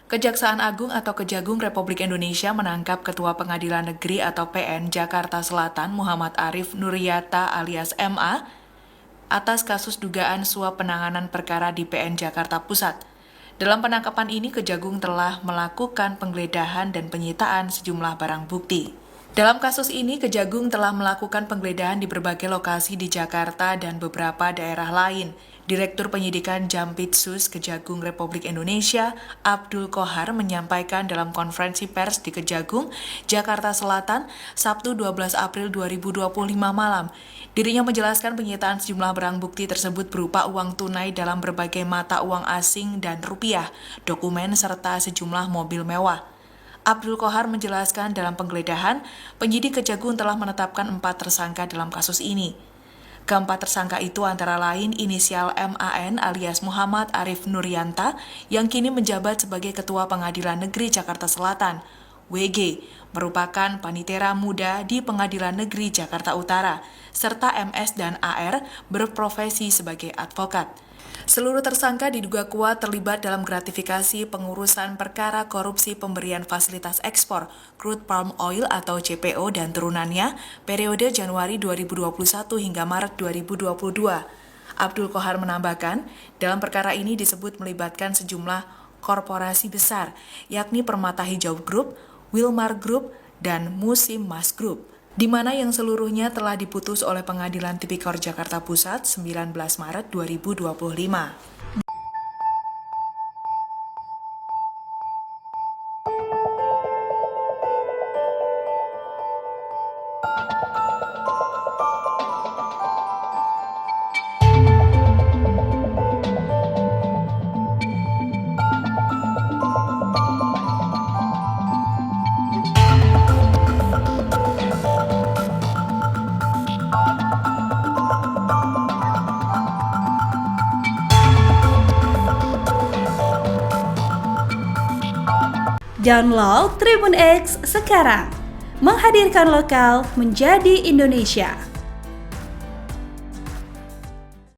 Kejaksaan Agung atau Kejagung Republik Indonesia menangkap Ketua Pengadilan Negeri atau PN Jakarta Selatan Muhammad Arif Nuryata alias MA atas kasus dugaan suap penanganan perkara di PN Jakarta Pusat. Dalam penangkapan ini, Kejagung telah melakukan penggeledahan dan penyitaan sejumlah barang bukti. Dalam kasus ini, Kejagung telah melakukan penggeledahan di berbagai lokasi di Jakarta dan beberapa daerah lain. Direktur Penyidikan Jampitsus Kejagung Republik Indonesia, Abdul Qohar, menyampaikan dalam konferensi pers di Kejagung, Jakarta Selatan, Sabtu 12 April 2025 malam. Dirinya menjelaskan penyitaan sejumlah barang bukti tersebut berupa uang tunai dalam berbagai mata uang asing dan rupiah, dokumen, serta sejumlah mobil mewah. Abdul Qohar menjelaskan dalam penggeledahan, penyidik Kejagung telah menetapkan 4 tersangka dalam kasus ini. Keempat tersangka itu antara lain inisial MAN alias Muhammad Arif Nuryata yang kini menjabat sebagai Ketua Pengadilan Negeri Jakarta Selatan. WG merupakan panitera muda di Pengadilan Negeri Jakarta Utara, serta MS dan AR berprofesi sebagai advokat. Seluruh tersangka diduga kuat terlibat dalam gratifikasi pengurusan perkara korupsi pemberian fasilitas ekspor crude palm oil atau CPO dan turunannya periode Januari 2021 hingga Maret 2022. Abdul Qohar menambahkan, dalam perkara ini disebut melibatkan sejumlah korporasi besar, yakni Permata Hijau Group, Wilmar Group, dan Musim Mas Group, di mana yang seluruhnya telah diputus oleh Pengadilan Tipikor Jakarta Pusat 19 Maret 2025. Download Tribun X sekarang, menghadirkan lokal menjadi Indonesia.